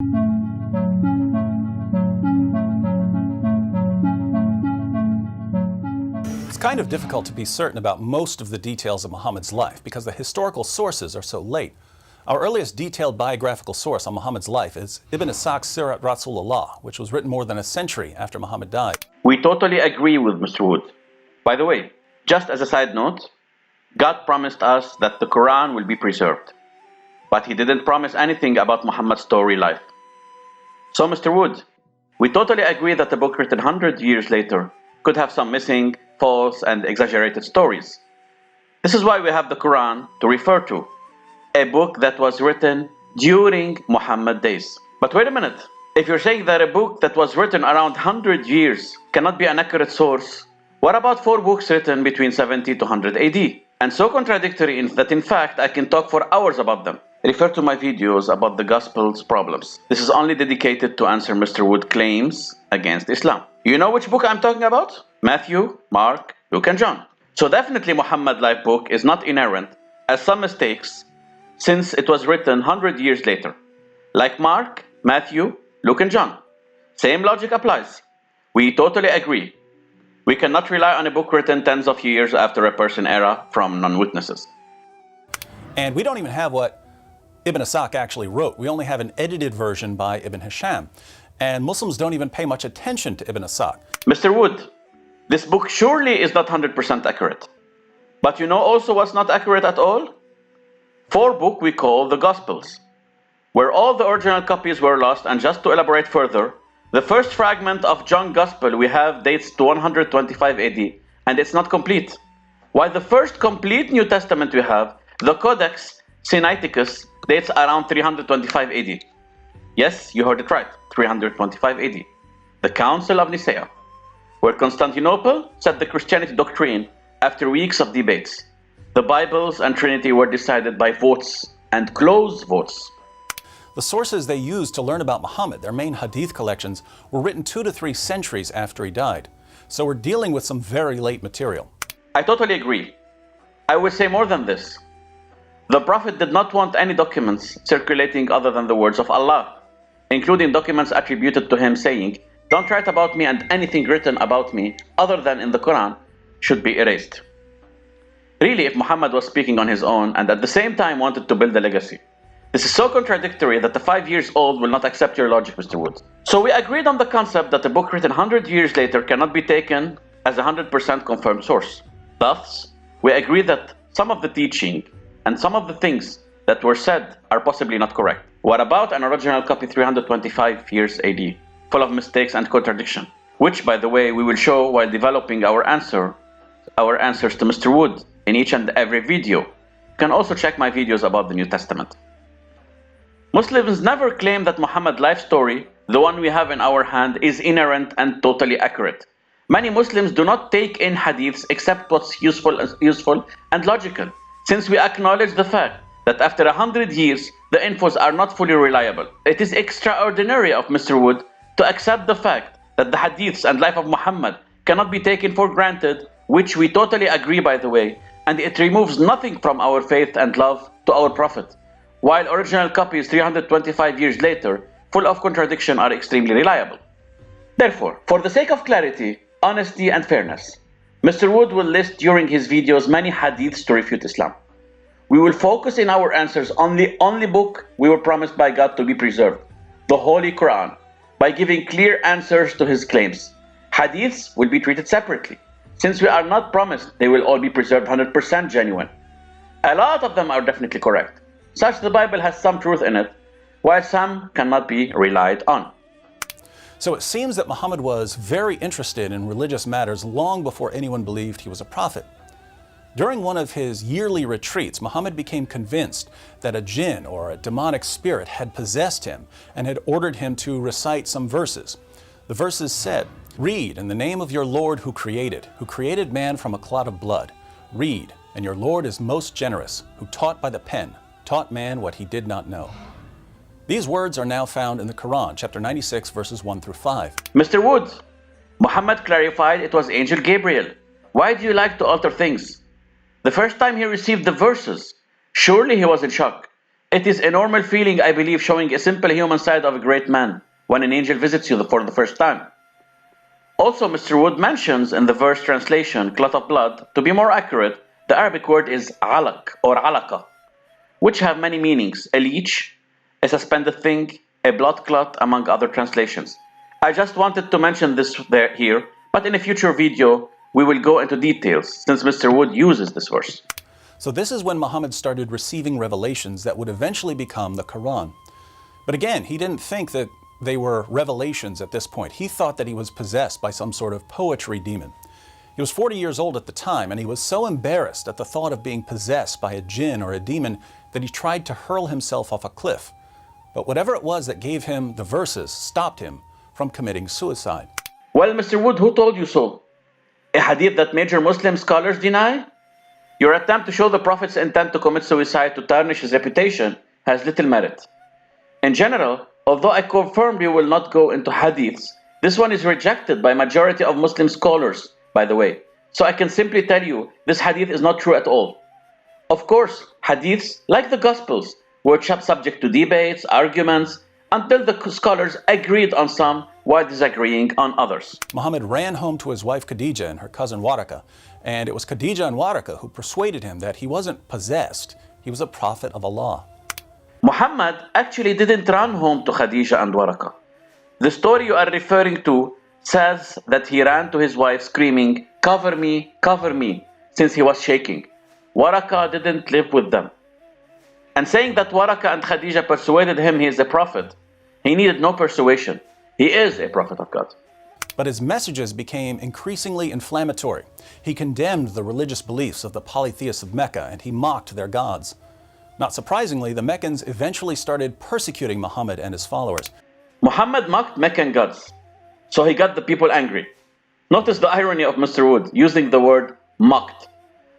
It's kind of difficult to be certain about most of the details of Muhammad's life because the historical sources are so late. Our earliest detailed biographical source on Muhammad's life is Ibn Ishaq's Sirat Rasulullah, which was written more than a century after Muhammad died. We totally agree with Mr. Wood. By the way, just as a side note, God promised us that the Quran will be preserved, but He didn't promise anything about Muhammad's story life. So Mr. Wood, we totally agree that the book written 100 years later could have some missing, false, and exaggerated stories. This is why we have the Quran to refer to, a book that was written during Muhammad days. But wait a minute, if you're saying that a book that was written around 100 years cannot be an accurate source, what about 4 books written between 70 to 100 AD? And so contradictory that in fact I can talk for hours about them. Refer to my videos about the Gospel's problems. This is only dedicated to answer Mr. Wood's claims against Islam. You know which book I'm talking about? Matthew, Mark, Luke, and John. So definitely Muhammad's life book is not inerrant, as some mistakes, since it was written 100 years later. Like Mark, Matthew, Luke, and John. Same logic applies. We totally agree. We cannot rely on a book written tens of years after a Persian era from non-witnesses. And we don't even have what Ibn Ishaq actually wrote. We only have an edited version by Ibn Hisham. And Muslims don't even pay much attention to Ibn Ishaq. Mr. Wood, this book surely is not 100% accurate. But you know also what's not accurate at all? 4 books we call the Gospels, where all the original copies were lost. And just to elaborate further, the first fragment of John's Gospel we have dates to 125 AD, and it's not complete. While the first complete New Testament we have, the Codex Sinaiticus, dates around 325 AD. Yes, you heard it right, 325 AD. The Council of Nicaea, where Constantinople set the Christianity doctrine after weeks of debates. The Bibles and Trinity were decided by votes, and close votes. The sources they used to learn about Muhammad, their main hadith collections, were written 2 to 3 centuries after he died. So we're dealing with some very late material. I totally agree. I would say more than this. The Prophet did not want any documents circulating other than the words of Allah, including documents attributed to him saying, "Don't write about me, and anything written about me other than in the Quran should be erased." Really, if Muhammad was speaking on his own and at the same time wanted to build a legacy, this is so contradictory that the 5 years old will not accept your logic, Mr. Wood. So we agreed on the concept that a book written 100 years later cannot be taken as a 100% confirmed source. Thus, we agree that some of the teaching and some of the things that were said are possibly not correct. What about an original copy 325 years AD, full of mistakes and contradiction, which, by the way, we will show while developing our answers to Mr. Wood in each and every video. You can also check my videos about the New Testament. Muslims never claim that Muhammad's life story, the one we have in our hand, is inerrant and totally accurate. Many Muslims do not take in hadiths except what's useful and logical, since we acknowledge the fact that after 100 years, the infos are not fully reliable. It is extraordinary of Mr. Wood to accept the fact that the hadiths and life of Muhammad cannot be taken for granted, which we totally agree, by the way, and it removes nothing from our faith and love to our Prophet, while original copies 325 years later, full of contradiction, are extremely reliable. Therefore, for the sake of clarity, honesty, and fairness, Mr. Wood will list during his videos many hadiths to refute Islam. We will focus in our answers on the only book we were promised by God to be preserved, the Holy Quran, by giving clear answers to his claims. Hadiths will be treated separately, since we are not promised they will all be preserved 100% genuine. A lot of them are definitely correct, such the Bible has some truth in it, while some cannot be relied on. So it seems that Muhammad was very interested in religious matters long before anyone believed he was a prophet. During one of his yearly retreats, Muhammad became convinced that a jinn or a demonic spirit had possessed him and had ordered him to recite some verses. The verses said, "Read in the name of your Lord who created man from a clot of blood. Read, and your Lord is most generous, who taught by the pen, taught man what he did not know." These words are now found in the Quran, chapter 96, verses 1 through 5. Mr. Wood, Muhammad clarified it was Angel Gabriel. Why do you like to alter things? The first time he received the verses, surely he was in shock. It is a normal feeling, I believe, showing a simple human side of a great man when an angel visits you for the first time. Also, Mr. Wood mentions in the verse translation, clot of blood. To be more accurate, the Arabic word is alaq or alaqa, which have many meanings: a leech, a suspended thing, a blood clot, among other translations. I just wanted to mention this here, but in a future video, we will go into details since Mr. Wood uses this verse. So this is when Muhammad started receiving revelations that would eventually become the Quran. But again, he didn't think that they were revelations at this point. He thought that he was possessed by some sort of poetry demon. He was 40 years old at the time, and he was so embarrassed at the thought of being possessed by a jinn or a demon that he tried to hurl himself off a cliff. But whatever it was that gave him the verses stopped him from committing suicide. Well, Mr. Wood, who told you so? A hadith that major Muslim scholars deny? Your attempt to show the Prophet's intent to commit suicide to tarnish his reputation has little merit. In general, although I confirmed you will not go into hadiths, this one is rejected by majority of Muslim scholars, by the way. So I can simply tell you, this hadith is not true at all. Of course, hadiths, like the Gospels, were subject to debates, arguments, until the scholars agreed on some while disagreeing on others. Muhammad ran home to his wife Khadija and her cousin Waraka, and it was Khadija and Waraka who persuaded him that he wasn't possessed, he was a prophet of Allah. Muhammad actually didn't run home to Khadija and Waraka. The story you are referring to says that he ran to his wife screaming, cover me, since he was shaking. Waraka didn't live with them. And saying that Waraka and Khadija persuaded him he is a prophet, he needed no persuasion. He is a prophet of God. But his messages became increasingly inflammatory. He condemned the religious beliefs of the polytheists of Mecca, and he mocked their gods. Not surprisingly, the Meccans eventually started persecuting Muhammad and his followers. Muhammad mocked Meccan gods, so he got the people angry. Notice the irony of Mr. Wood using the word mocked.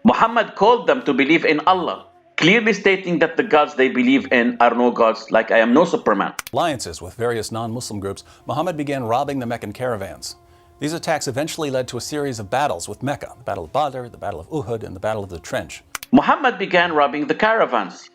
Muhammad called them to believe in Allah, clearly stating that the gods they believe in are no gods, like I am no Superman. Alliances with various non-Muslim groups, Muhammad began robbing the Meccan caravans. These attacks eventually led to a series of battles with Mecca, the Battle of Badr, the Battle of Uhud, and the Battle of the Trench. Muhammad began robbing the caravans.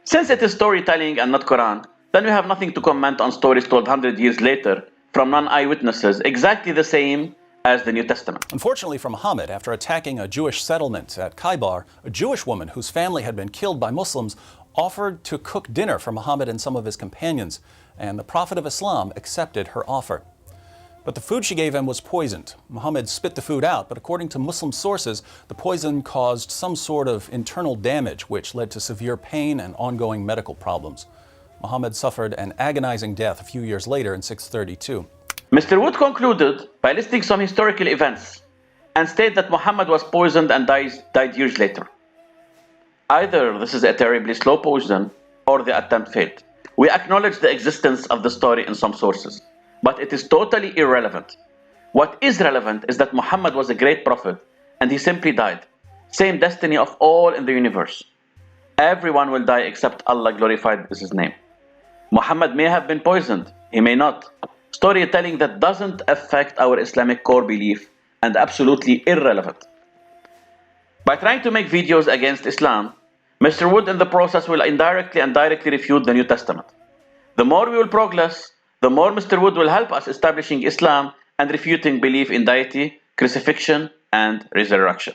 Since it is storytelling and not Quran, then we have nothing to comment on stories told 100 years later from non-eyewitnesses, exactly the same as the New Testament. Unfortunately for Muhammad, after attacking a Jewish settlement at Khaybar, a Jewish woman whose family had been killed by Muslims offered to cook dinner for Muhammad and some of his companions, and the Prophet of Islam accepted her offer. But the food she gave him was poisoned. Muhammad spit the food out, but according to Muslim sources, the poison caused some sort of internal damage, which led to severe pain and ongoing medical problems. Muhammad suffered an agonizing death a few years later in 632. Mr. Wood concluded by listing some historical events and stated that Muhammad was poisoned and died years later. Either this is a terribly slow poison or the attempt failed. We acknowledge the existence of the story in some sources, but it is totally irrelevant. What is relevant is that Muhammad was a great prophet and he simply died. Same destiny of all in the universe. Everyone will die except Allah, glorified is his name. Muhammad may have been poisoned, he may not. Storytelling that doesn't affect our Islamic core belief and absolutely irrelevant. By trying to make videos against Islam, Mr. Wood in the process will indirectly and directly refute the New Testament. The more we will progress, the more Mr. Wood will help us establishing Islam and refuting belief in deity, crucifixion, and resurrection.